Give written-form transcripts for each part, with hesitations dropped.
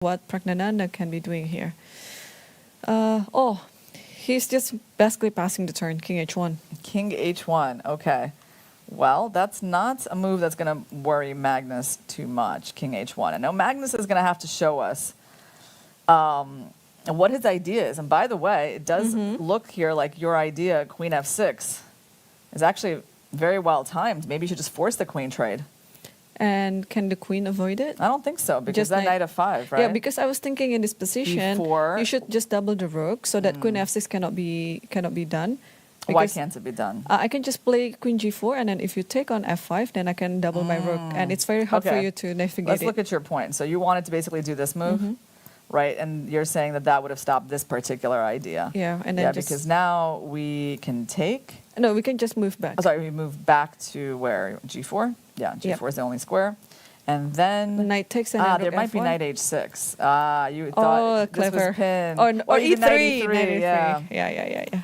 what Pragnananda can be doing here. Oh, he's just basically passing the turn, king h1. King h1, okay. Well, that's not a move that's going to worry Magnus too much, king h1. And now Magnus is going to have to show us what his idea is. And by the way, it does look here like your idea, queen f6, is actually very well timed. Maybe you should just force the queen trade. And can the queen avoid it? I don't think so, because Just then knight f5, right? Yeah, because I was thinking in this position, E4. you should just double the rook so that queen f6 cannot be done. Why can't it be done? I can just play queen g4, and then if you take on f5, then I can double my rook, and it's very hard for you to navigate Let's look at your point. So you wanted to basically do this move, right? And you're saying that that would have stopped this particular idea. Yeah, and then because now we can take. No, we can just move back. Oh, sorry, we move back to where? G4? Yeah, G4 is the only square. And then the knight takes and there might be knight h6. You thought clever. This was pinned. Or even e3. Knight e3, yeah. Yeah. So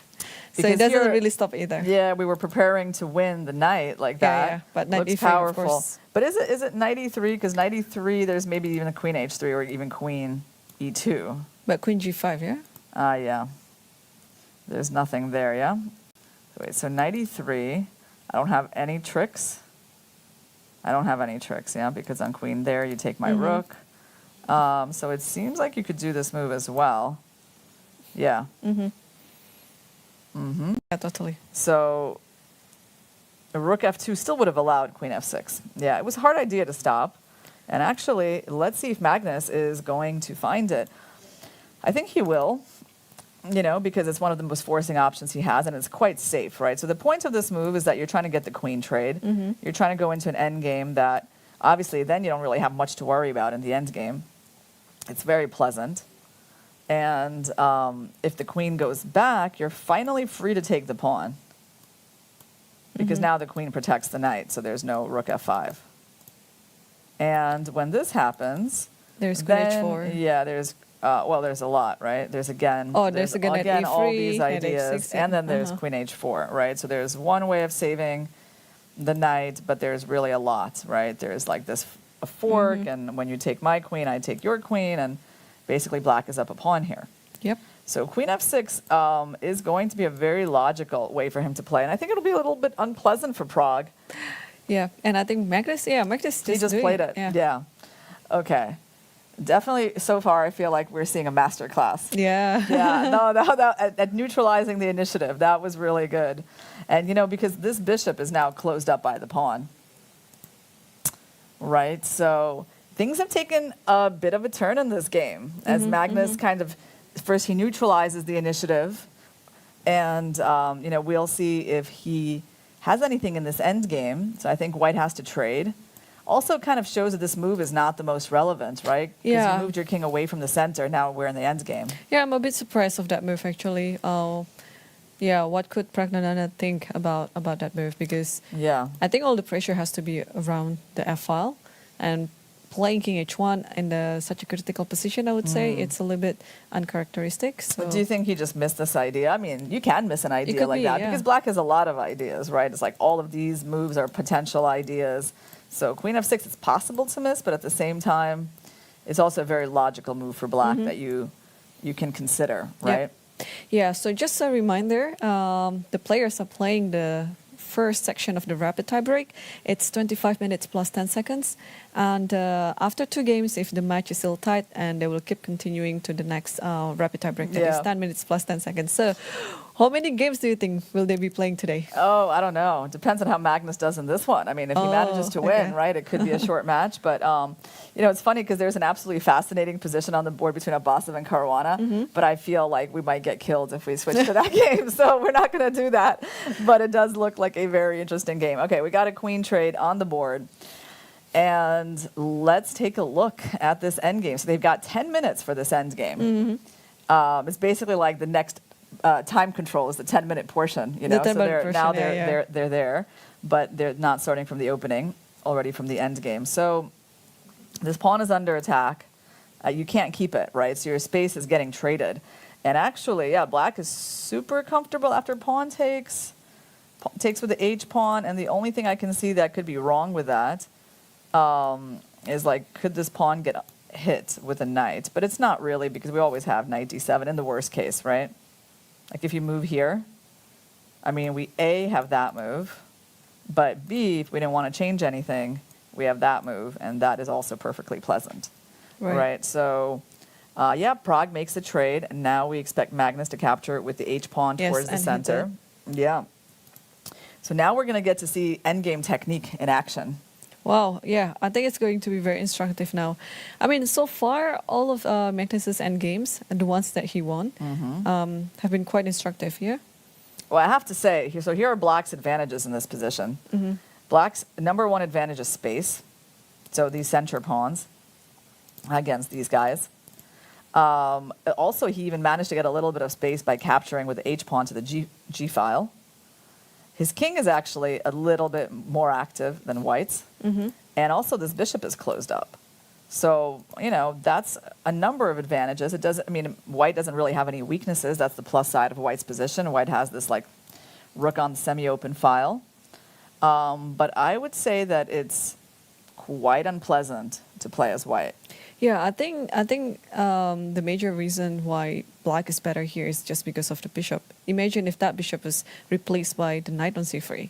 Because it doesn't really stop either. Yeah, we were preparing to win the knight like that. Yeah, but knight looks e3, powerful. of course. But is it knight e3? Because knight e3, there's maybe even a queen h3 or even queen e2. But queen g5, yeah? Yeah. There's nothing there, yeah? Wait, so knight e3, I don't have any tricks. I don't have any tricks, yeah, because on queen there, you take my rook. So it seems like you could do this move as well. Yeah. Yeah, totally. So rook f2 still would have allowed queen f6. Yeah, it was a hard idea to stop. And actually, let's see if Magnus is going to find it. I think he will, because it's one of the most forcing options he has, and it's quite safe, right? So the point of this move is that you're trying to get the queen trade. You're trying to go into an end game that, obviously, then you don't really have much to worry about in the end game. It's very pleasant. And if the queen goes back, you're finally free to take the pawn. Because now the queen protects the knight, so there's no rook f5. And when this happens... There's queen h4. Yeah, there's a lot, right? There's again... there's again knight e3, all these knight ideas. h6, And then there's queen h4, right? So there's one way of saving the knight, but there's really a lot, right? There's like this a fork, and when you take my queen, I take your queen, and basically black is up a pawn here. Yep. So queen f6 is going to be a very logical way for him to play, and I think it'll be a little bit unpleasant for Prague. Yeah, and I think Magnus just played it. Yeah. Okay. Definitely, so far, I feel like we're seeing a master class. Yeah. Yeah, no, at neutralizing the initiative, that was really good. And, because this bishop is now closed up by the pawn. Right? So things have taken a bit of a turn in this game, as Magnus kind of, first he neutralizes the initiative, and, we'll see if he has anything in this end game. So I think white has to trade. Also kind of shows that this move is not the most relevant, right? Because Yeah. you moved your king away from the center. Now we're in the end game. Yeah, I'm a bit surprised of that move, actually. What could Pragnananda think about that move? Because I think all the pressure has to be around the f-file. And playing king h1 in such a critical position, I would say, it's a little bit uncharacteristic. So. Do you think he just missed this idea? I mean, you can miss an idea like that. Yeah. Because black has a lot of ideas, right? It's like all of these moves are potential ideas. So queen f6, it's possible to miss, but at the same time, it's also a very logical move for black that you can consider, right? Yeah, so just a reminder, the players are playing the first section of the rapid tiebreak. It's 25 minutes plus 10 seconds. And after 2 games, if the match is still tight, and they will keep continuing to the next rapid tiebreak, that is 10 minutes plus 10 seconds. So how many games do you think will they be playing today? Oh, I don't know. It depends on how Magnus does in this one. I mean, if he manages to win, right, it could be a short match. But, it's funny because there's an absolutely fascinating position on the board between Abbasov and Caruana. But I feel like we might get killed if we switch to that game. So we're not going to do that. But it does look like a very interesting game. Okay, we got a queen trade on the board. And let's take a look at this endgame. So they've got 10 minutes for this endgame. It's basically like the next time control is the 10-minute portion. So they're there, but they're not starting from the opening, already from the endgame. So this pawn is under attack. You can't keep it, right? So your space is getting traded. And actually, black is super comfortable after pawn takes with the h pawn. And the only thing I can see that could be wrong with that is like, could this pawn get hit with a knight, but it's not really because we always have knight d7 in the worst case, right? Like if you move here, I mean, we A, have that move, but B, if we didn't want to change anything, we have that move, and that is also perfectly pleasant, right? So, yeah, Prague makes the trade, and now we expect Magnus to capture it with the H-pawn towards the center. Yeah. So now we're going to get to see endgame technique in action. Wow, yeah, I think it's going to be very instructive now. I mean, so far, all of Magnus's endgames, and the ones that he won, have been quite instructive, yeah? Well, I have to say, so here are Black's advantages in this position. Black's number one advantage is space. So these center pawns against these guys. Also, he even managed to get a little bit of space by capturing with the H-pawn to the G file. His king is actually a little bit more active than White's. And also this bishop is closed up. So, you know, that's a number of advantages. It doesn't, I mean, White doesn't really have any weaknesses. That's the plus side of White's position. White has this like rook on the semi-open file. But I would say that it's quite unpleasant to play as White. Yeah, I think the major reason why Black is better here is just because of the bishop. Imagine if that bishop is replaced by the knight on c3.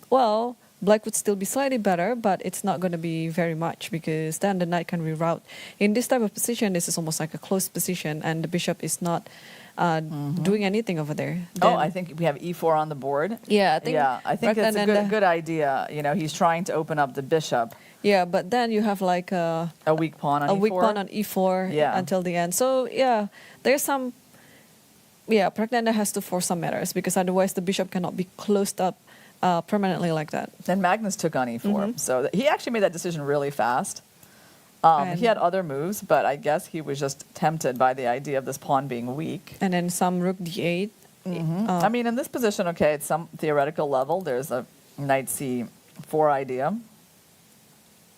Well, Black would still be slightly better, but it's not going to be very much because then the knight can reroute. In this type of position, this is almost like a closed position, and the bishop is not doing anything over there. Then, I think we have e4 on the board. Yeah, I think it's a good idea. You know, he's trying to open up the bishop. Yeah, but then you have like a weak pawn on e4. E4. Weak pawn on e4 until the end. So yeah, there's some. Yeah, Pragnanda has to force some matters because otherwise the bishop cannot be closed up permanently like that. Then Magnus took on e4. So he actually made that decision really fast. He had other moves, but I guess he was just tempted by the idea of this pawn being weak. And then some rook d8. I mean, in this position, okay, at some theoretical level, there's a knight c4 idea.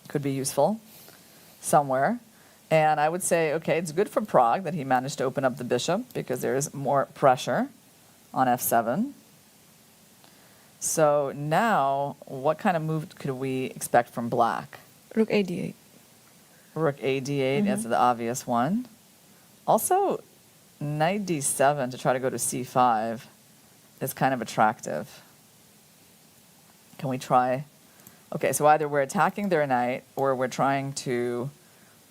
Could be useful somewhere. And I would say, okay, it's good for Prague that he managed to open up the bishop because there is more pressure on f7. So now, what kind of move could we expect from Black? Rook a d8. Rook a d8 is the obvious one. Also, knight d7 to try to go to c5 is kind of attractive. Can we try? Okay, so either we're attacking their knight or we're trying to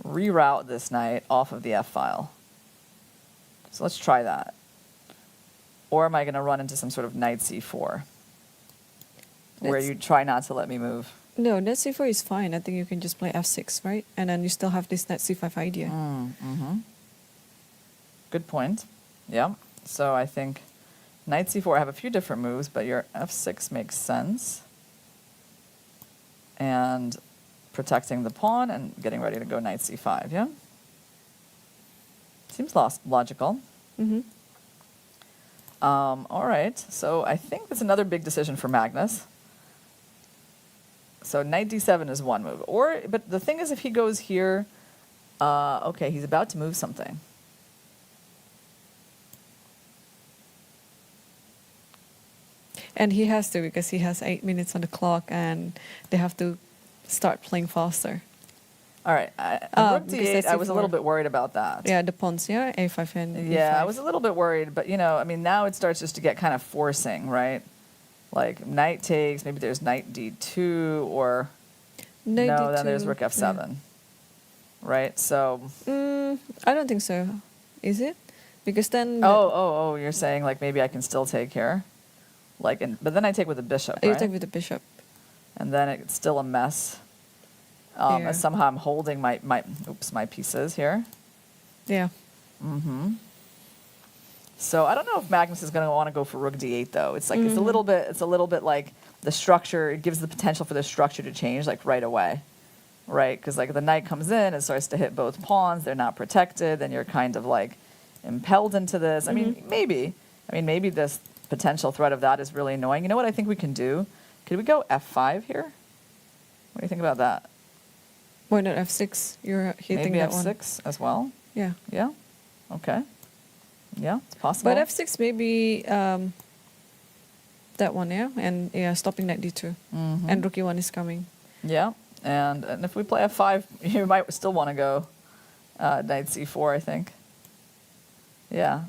reroute this knight off of the f file. So let's try that. Or am I going to run into some sort of knight c4 where you try not to let me move? No, knight c4 is fine. I think you can just play f6, right? And then you still have this knight c5 idea. Good point. Yeah. So I think knight c4, I have a few different moves, but your f6 makes sense. And protecting the pawn and getting ready to go knight c5, yeah? Seems logical. All right, so I think that's another big decision for Magnus. So knight d7 is one move. But the thing is, if he goes here, okay, he's about to move something. And he has to because he has 8 minutes on the clock and they have to start playing faster. All right, rook d8, I was a little bit worried about that. Yeah, the pawns, yeah, a5 and e5. Yeah, I was a little bit worried, but you know, I mean, now it starts just to get kind of forcing, right? Like knight takes, maybe there's knight d2 or knight no, d2, then there's rook f7, right? So I don't think so. Is it? Because then you're saying like maybe I can still take here, like, but then I take with the bishop, right? You take with the bishop, and then it's still a mess. As somehow I'm holding my pieces here. Yeah. So I don't know if Magnus is going to want to go for rook d8 though. It's like it's a little bit like the structure. It gives the potential for the structure to change like right away, right? Because like the knight comes in and starts to hit both pawns. They're not protected. Then you're kind of like impelled into this. I mean, maybe this potential threat of that is really annoying. You know what I think we can do? Could we go f5 here? What do you think about that? Why not f6? You're hitting maybe that f6 as well. Yeah. Yeah. Okay. Yeah, it's possible. But f6 maybe that one, yeah, and stopping knight d2, and rook e1 is coming. Yeah, And if we play f5, you might still want to go knight c4, I think. Yeah.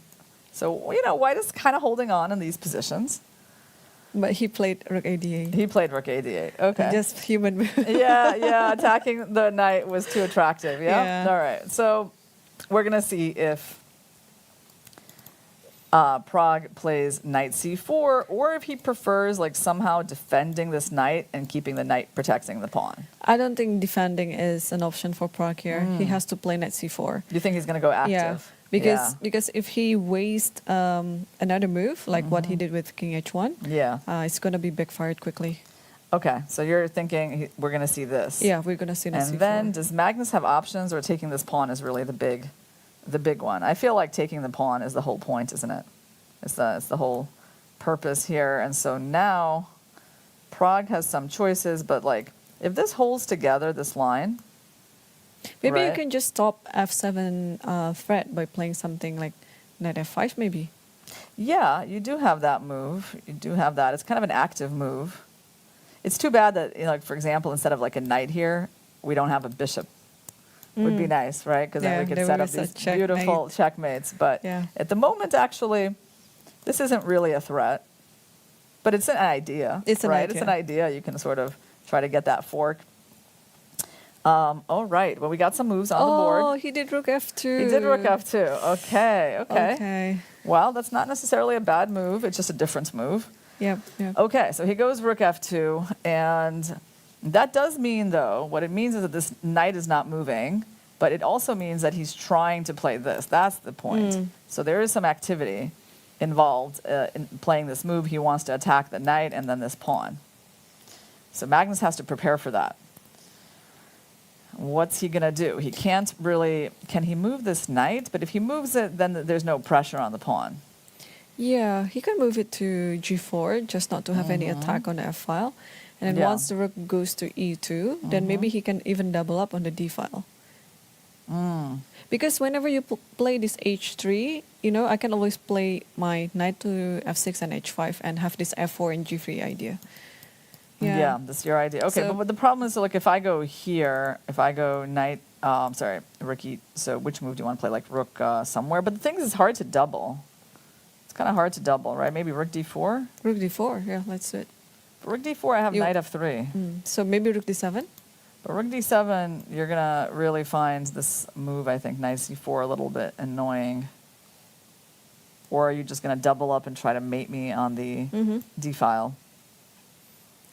So, you know, white is kind of holding on in these positions. But he played rook a8. He played rook a8. Okay. Just human move. Yeah. Attacking the knight was too attractive. Yeah. All right. So we're going to see if Prague plays knight c4, or if he prefers like somehow defending this knight and keeping the knight protecting the pawn. I don't think defending is an option for Prague here. He has to play knight c4. Do you think he's going to go active? Yeah. Because if he wastes another move, like what he did with king h1, it's going to be backfired quickly. Okay, so you're thinking we're going to see this. Yeah, we're going to see knight c4. And then does Magnus have options, or taking this pawn is really the big one? I feel like taking the pawn is the whole point, isn't it? It's the whole purpose here. And so now Prague has some choices, but like if this holds together, this line, maybe right? you can just stop f7 threat by playing something like knight f5 maybe. Yeah, you do have that move. You do have that. It's kind of an active move. It's too bad that, you know, like, for example, instead of like a knight here, we don't have a bishop. Would be nice, right? Because then we could set up these beautiful checkmates. But at the moment, actually, this isn't really a threat. But it's an idea, It's an idea. It's an idea. You can sort of try to get that fork. All right. Well, we got some moves on the board. Oh, he did rook f2. He did rook f2. Okay. Well, that's not necessarily a bad move. It's just a difference move. Yep. Okay, so he goes rook f2, and that does mean, though, what it means is that this knight is not moving, but it also means that he's trying to play this. That's the point. So there is some activity involved in playing this move. He wants to attack the knight and then this pawn. So Magnus has to prepare for that. What's he going to do? He can't really... Can he move this knight? But if he moves it, then there's no pressure on the pawn. Yeah, he can move it to g4, just not to have any attack on the f file. And then once the rook goes to e2, then maybe he can even double up on the d file. Because whenever you play this h3, you know, I can always play my knight to f6 and h5 and have this f4 and g3 idea. Yeah, that's your idea. Okay, so, but the problem is, so like, if I go here, if I go knight, rook e, so which move do you want to play? Like rook somewhere? But the thing is, it's hard to double. It's kind of hard to double, right? Maybe rook d4? Rook d4, yeah, let's do it. For rook d4, I have knight f3. So maybe rook d7? But rook d7, you're going to really find this move, I think, knight c4 a little bit annoying. Or are you just going to double up and try to mate me on the d file?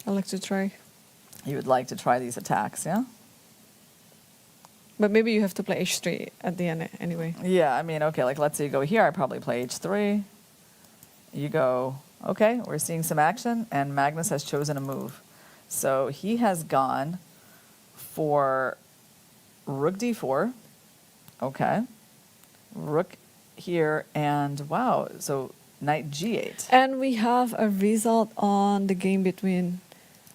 I like to try. You would like to try these attacks, yeah? But maybe you have to play h3 at the end anyway. Yeah, I mean, okay, like let's say you go here, I probably play h3. You go, okay, we're seeing some action, and Magnus has chosen a move. So he has gone for rook d4. Okay. Rook here, and wow, so knight g8. And we have a result on the game between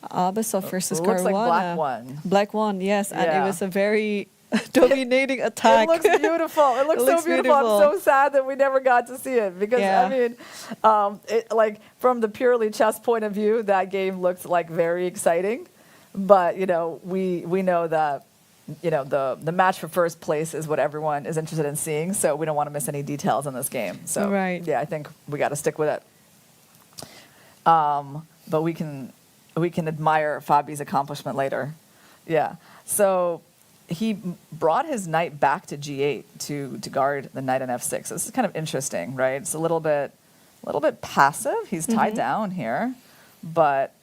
Abasov versus Caruana. Looks like black won. Black won, yes, and it was a very dominating attack. It looks beautiful. It looks so beautiful. I'm so sad that we never got to see it because I mean, like from the purely chess point of view, that game looks like very exciting. But you know, we know that the match for first place is what everyone is interested in seeing. So we don't want to miss any details in this game. So yeah, I think we got to stick with it. But we can admire Fabi's accomplishment later. Yeah. So he brought his knight back to g8 to guard the knight on f6. So this is kind of interesting, right? It's a little bit passive. He's tied down here, but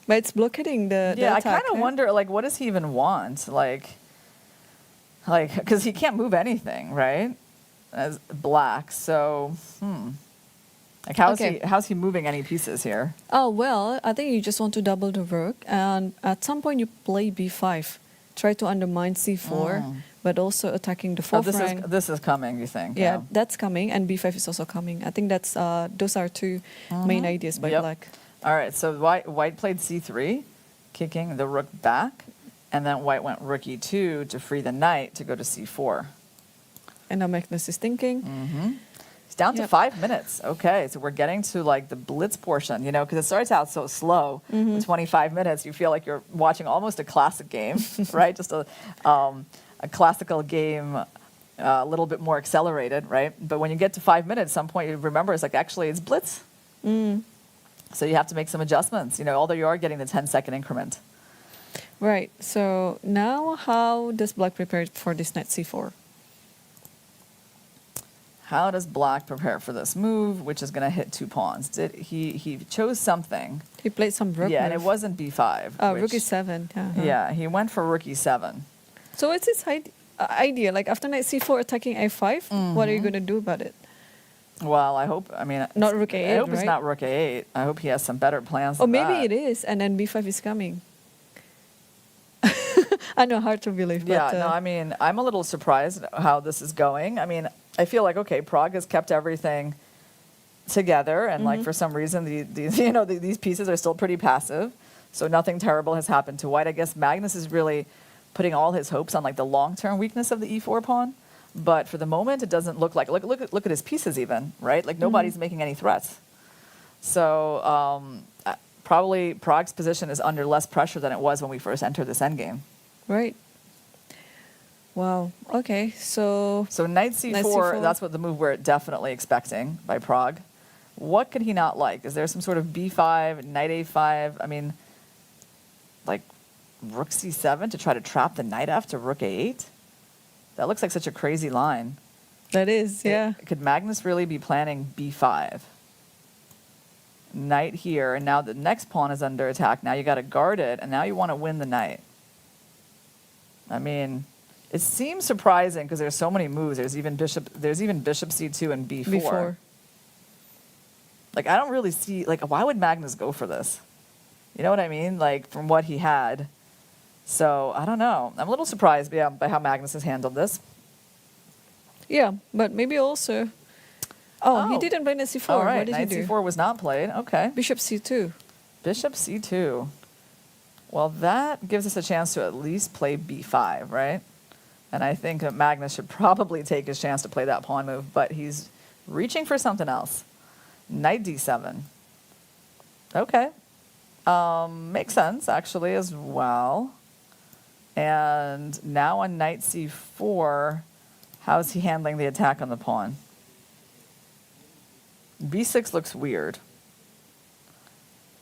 it's blockading the I attack. kind of wonder, like, what does he even want? Like, because he can't move anything, right? As black, so like how's he moving any pieces here? Oh well, I think you just want to double the rook, and at some point you play b5. Try to undermine c4, but also attacking the fourth rank. This is coming, you think? Yeah, that's coming, and b5 is also coming. I think that's those are two main ideas by black. All right, so white played c3, kicking the rook back, and then white went rook e2 to free the knight to go to c4. And now Magnus is thinking. It's down to Yep. 5 minutes. Okay, so we're getting to like the blitz portion, you know, because it starts out so slow. Mm-hmm. 25 minutes, you feel like you're watching almost a classic game, right? Just a classical game, a little bit more accelerated, right? But when you get to 5 minutes, some point you remember it's like actually it's blitz. So you have to make some adjustments, you know, although you are getting the 10-second increment. Right. So now, how does Black prepare for this knight c4? How does Black prepare for this move, which is going to hit 2 pawns? Did he chose something? He played some rook. Yeah, and it move. wasn't b5. Oh, which- rook e7. Yeah. Yeah, he went for rook e7. So what's his idea? Like after knight c4 attacking a5, what are you going to do about it? Well, I hope. I mean, Not rook I a8, hope it's right? not rook a8. I hope he has some better plans. Or than maybe that. it is, and then b5 is coming. I know, hard to believe. Yeah, but, no, I mean, I'm a little surprised how this is going. I mean, I feel like, okay, Prague has kept everything together, and like for some reason, these pieces are still pretty passive, so nothing terrible has happened to White. I guess Magnus is really putting all his hopes on like the long-term weakness of the e4 pawn, but for the moment, it doesn't look like. Look at his pieces even, right? Like nobody's making any threats. So probably Prague's position is under less pressure than it was when we first entered this endgame. Right. Wow. Okay. So So knight c4, Knight c4. that's what the move we're definitely expecting by Prague. What could he not like? Is there some sort of b5, knight a5? I mean, like rook c7 to try to trap the knight after rook a8? That looks like such a crazy line. that is, yeah. Could Magnus really be planning b5? Knight here, and now the next pawn is under attack. Now you got to guard it, and now you want to win the knight. I mean, it seems surprising because there's so many moves. There's even bishop c2 and b4. Before. Like I don't really see like why would Magnus go for this? You know what I mean? Like from what he had. So I don't know. I'm a little surprised, by how Magnus has handled this. Yeah, but maybe also. Oh, he didn't play knight c4. All right, What did knight he do? c4 was not played. Okay, Bishop c2. bishop c2. Well, that gives us a chance to at least play b5, right? And I think that Magnus should probably take his chance to play that pawn move, but he's reaching for something else. Knight d7. Okay. Makes sense, actually, as well. And now on knight c4, how's he handling the attack on the pawn? b6 looks weird.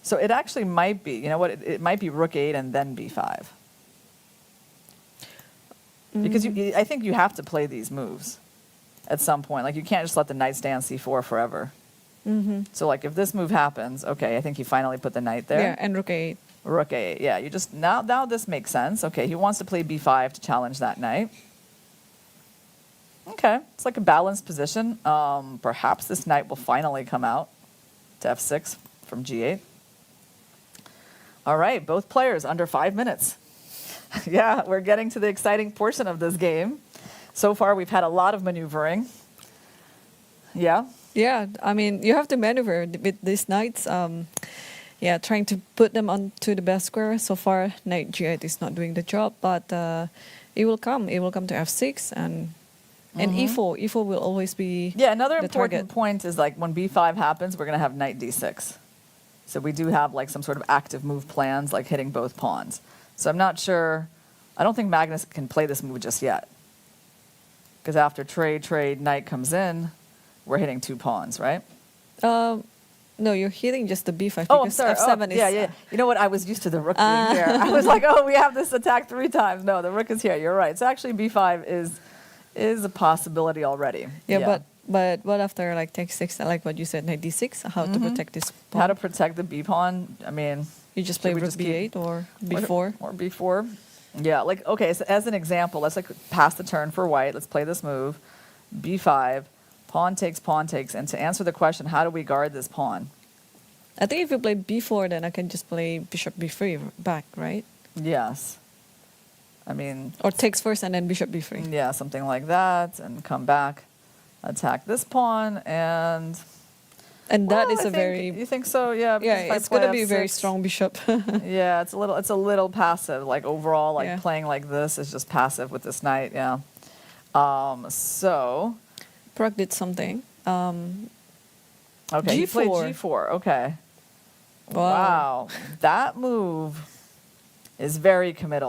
So it actually might be, you know what, it might be rook 8 and then b5. Because I think you have to play these moves at some point. Like you can't just let the knight stay on c4 forever. So like if this move happens, okay, I think he finally put the knight there. Yeah, and rook a8. Rook a8, yeah. You just now this makes sense. Okay, he wants to play b5 to challenge that knight. Okay, it's like a balanced position. Perhaps this knight will finally come out to f6 from g8. All right, both players under 5 minutes. Yeah, we're getting to the exciting portion of this game. So far, we've had a lot of maneuvering. Yeah. Yeah, I mean, you have to maneuver with these knights. Yeah, trying to put them onto the best square. So far, knight g8 is not doing the job, but it will come. It will come to f6 and e4. E4 will always be Yeah, another the important target. point is like when b5 happens, we're going to have knight d6. So we do have like some sort of active move plans, like hitting both pawns. So I'm not sure. I don't think Magnus can play this move just yet. Because after trade, knight comes in, we're hitting 2 pawns, right? No, you're hitting just the b5 Oh, I'm because sorry. f7 is... Yeah. You know what? I was used to the rook being here. I was like, oh, we have this attack 3 times. No, the rook is here. You're right. So actually b5 is a possibility already. Yeah, but what after like take 6, like what you said, knight d6, how to protect this pawn? How to protect the b pawn? I mean, You just should play we rook just keep- b8 or b4? Or b4. Yeah, like, okay, so as an example, let's like pass the turn for white. Let's play this move. b5, pawn takes, and to answer the question, how do we guard this pawn? I think if you play b4, then I can just play bishop b3 back, right? Yes. I mean, Or takes first and then bishop b3. yeah, something like that, and come back, attack this pawn, and... And that Well, is I a think- very... You think so? Yeah. because if Yeah, I it's play going to be a very f6 strong bishop. Yeah, it's a little passive. Like overall, like Yeah. playing like this is just passive with this knight. Yeah. So Prague did something. Okay, he played G4. G4. Okay. Wow. Wow. That move is very committal.